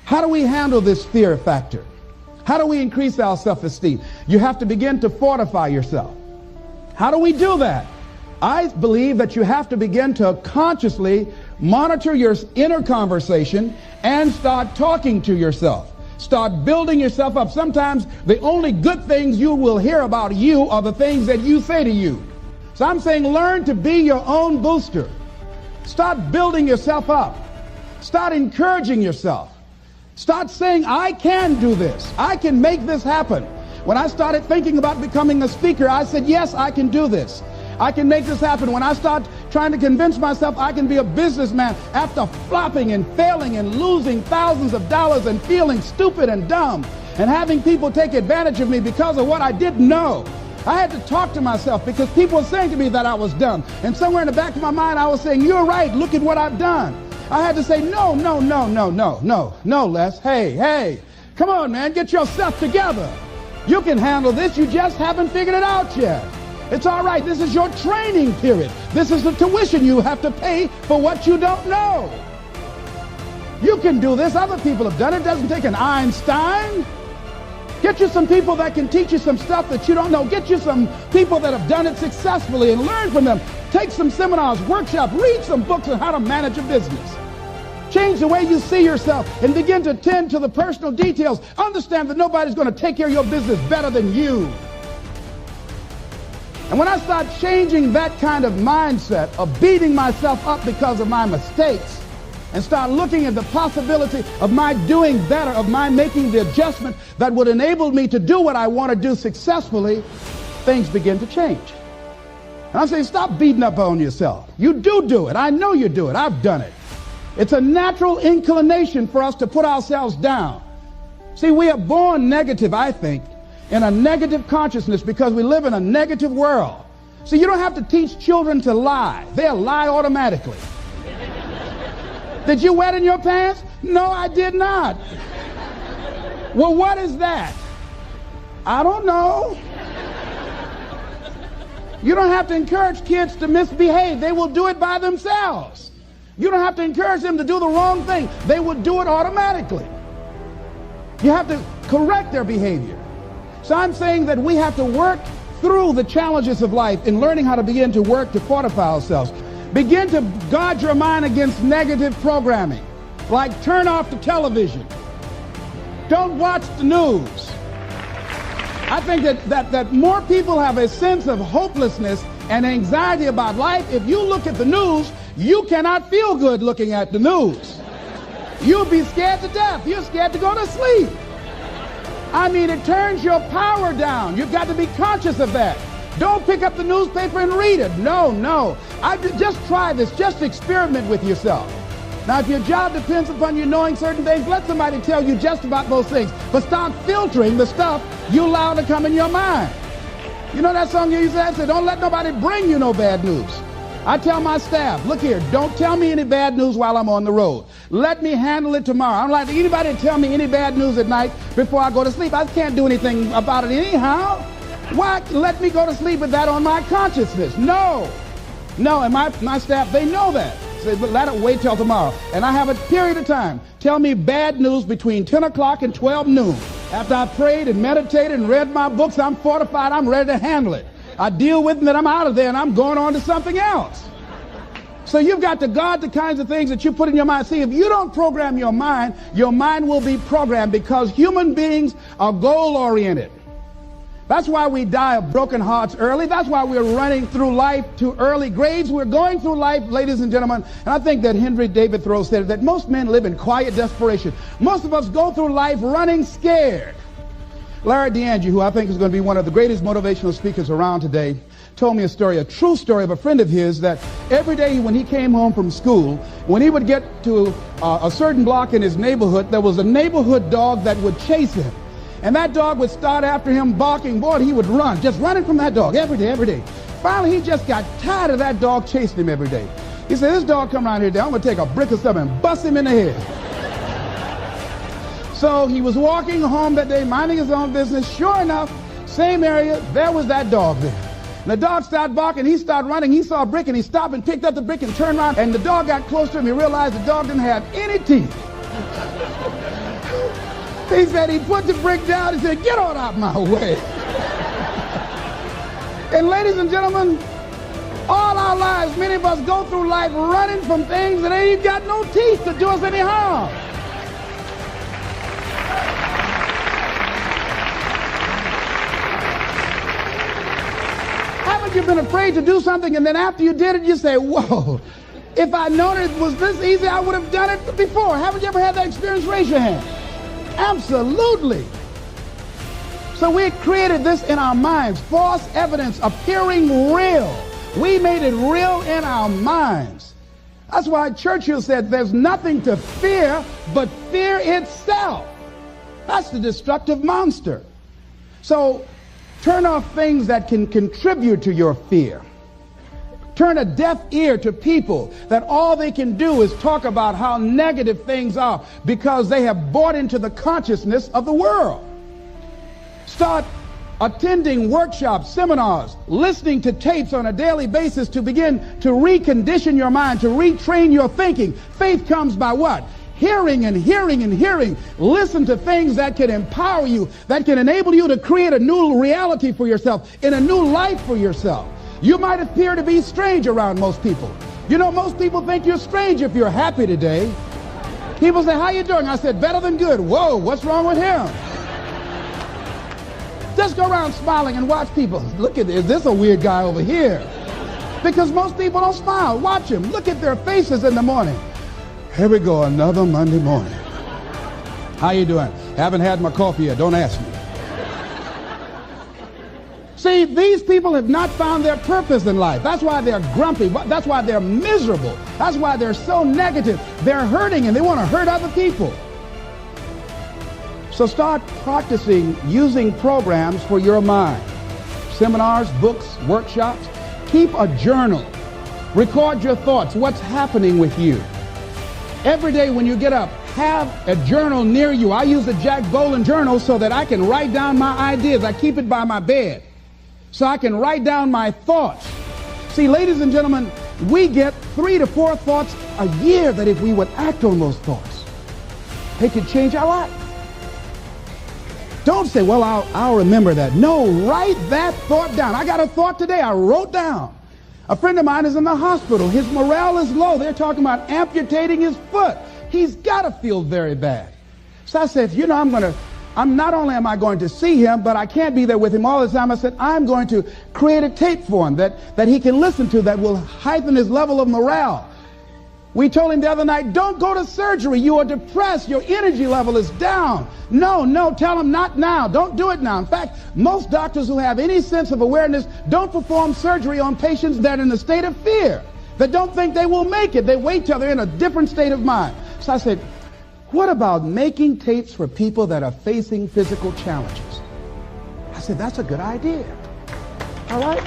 How do we handle this fear factor? How do we increase our self-esteem? You have to begin to fortify yourself. How do we do that? I believe that you have to begin to consciously monitor your inner conversation and start talking to yourself. Start building yourself up. Sometimes the only good things you will hear about you are the things that you say to you. So I'm saying learn to be your own booster. Start building yourself up. Start encouraging yourself. Start saying, I can do this. I can make this happen. When I started thinking about becoming a speaker, I said, yes, I can do this. I can make this happen. When I start trying to convince myself I can be a businessman after flopping and failing and losing thousands of dollars and feeling stupid and dumb and having people take advantage of me because of what I didn't know, I had to talk to myself because people were saying to me that I was dumb. And somewhere in the back of my mind, I was saying, you're right. Look at what I've done. I had to say, no, Les. Hey, come on, man, get yourself together. You can handle this. You just haven't figured it out yet. It's all right. This is your training period. This is the tuition you have to pay for what you don't know. You can do this. Other people have done it. It doesn't take an Einstein. Get you some people that can teach you some stuff that you don't know. Get you some people that have done it successfully and learn from them. Take some seminars, workshops, read some books on how to manage a business. Change the way you see yourself and begin to tend to the personal details. Understand that nobody's going to take care of your business better than you. And when I start changing that kind of mindset of beating myself up because of my mistakes and start looking at the possibility of my doing better, of my making the adjustment that would enable me to do what I want to do successfully, things begin to change. And I'm saying, stop beating up on yourself. You do it. I know you do it. I've done it. It's a natural inclination for us to put ourselves down. See, we are born negative, I think, in a negative consciousness because we live in a negative world. See, you don't have to teach children to lie. They'll lie automatically. Did you wet in your pants? No, I did not. Well, what is that? I don't know. You don't have to encourage kids to misbehave. They will do it by themselves. You don't have to encourage them to do the wrong thing. They will do it automatically. You have to correct their behavior. So I'm saying that we have to work through the challenges of life in learning how to begin to work to fortify ourselves. Begin to guard your mind against negative programming, like turn off the television. Don't watch the news. I think that more people have a sense of hopelessness and anxiety about life. If you look at the news, you cannot feel good looking at the news. You'll be scared to death. You're scared to go to sleep. I mean, it turns your power down. You've got to be conscious of that. Don't pick up the newspaper and read it. No. Just try this. Just experiment with yourself. Now, if your job depends upon you knowing certain things, let somebody tell you just about those things. But start filtering the stuff you allow to come in your mind. You know that song you used to say, don't let nobody bring you no bad news. I tell my staff, look here, don't tell me any bad news while I'm on the road. Let me handle it tomorrow. I don't like anybody to tell me any bad news at night before I go to sleep. I can't do anything about it anyhow. Why let me go to sleep with that on my consciousness? No, and my staff, they know that. Say, let it wait till tomorrow. And I have a period of time. Tell me bad news between 10 o'clock and 12 noon. After I prayed and meditated and read my books, I'm fortified, I'm ready to handle it. I deal with them and I'm out of there and I'm going on to something else. So you've got to guard the kinds of things that you put in your mind. See, if you don't program your mind will be programmed because human beings are goal-oriented. That's why we die of broken hearts early. That's why we're running through life to early grades. We're going through life, ladies and gentlemen. And I think that Henry David Thoreau said that most men live in quiet desperation. Most of us go through life running scared. Larry DeAndre, who I think is going to be one of the greatest motivational speakers around today, told me a story, a true story of a friend of his, that every day when he came home from school, when he would get to a certain block in his neighborhood, there was a neighborhood dog that would chase him. And that dog would start after him barking. Boy, he would run, just running from that dog every day. Finally, he just got tired of that dog chasing him every day. He said, this dog come around here today, I'm going to take a brick or something and bust him in the head. So he was walking home that day, minding his own business. Sure enough, same area, there was that dog there. And the dog started barking, he started running, he saw a brick and he stopped and picked up the brick and turned around, and the dog got close to him. He realized the dog didn't have any teeth. He said he put the brick down and said, get on out my way. And ladies and gentlemen, all our lives, many of us go through life running from things that ain't got no teeth to do us any harm. Haven't you been afraid to do something and then after you did it, you say, whoa, if I'd known it was this easy, I would have done it before. Haven't you ever had that experience? Raise your hand. Absolutely. So we created this in our minds, false evidence appearing real. We made it real in our minds. That's why Churchill said there's nothing to fear but fear itself. That's the destructive monster. So turn off things that can contribute to your fear. Turn a deaf ear to people that all they can do is talk about how negative things are because they have bought into the consciousness of the world. Start attending workshops, seminars, listening to tapes on a daily basis to begin to recondition your mind, to retrain your thinking. Faith comes by what? Hearing and hearing and hearing. Listen to things that can empower you, that can enable you to create a new reality for yourself, in a new life for yourself. You might appear to be strange around most people. You know, most people think you're strange if you're happy today. People say, how you doing? I said, better than good. Whoa, what's wrong with him? Just go around smiling and watch people. Look at this. Is this a weird guy over here? Because most people don't smile. Watch them. Look at their faces in the morning. Here we go, another Monday morning. How you doing? Haven't had my coffee yet. Don't ask me. See, these people have not found their purpose in life. That's why they're grumpy. That's why they're miserable. That's why they're so negative. They're hurting and they want to hurt other people. So start practicing using programs for your mind. Seminars, books, workshops. Keep a journal. Record your thoughts. What's happening with you? Every day when you get up, have a journal near you. I use a Jack Boland journal so that I can write down my ideas. I keep it by my bed so I can write down my thoughts. See, ladies and gentlemen, we get 3 to 4 thoughts a year that if we would act on those thoughts, they could change our life. Don't say, well, I'll remember that. No, write that thought down. I got a thought today I wrote down. A friend of mine is in the hospital. His morale is low. They're talking about amputating his foot. He's got to feel very bad. So I said, you know, not only am I going to see him, but I can't be there with him all the time. I said, I'm going to create a tape for him that he can listen to that will heighten his level of morale. We told him the other night, don't go to surgery. You are depressed. Your energy level is down. No, tell him not now. Don't do it now. In fact, most doctors who have any sense of awareness don't perform surgery on patients that are in a state of fear, that don't think they will make it. They wait till they're in a different state of mind. So I said, what about making tapes for people that are facing physical challenges? I said, that's a good idea. All right?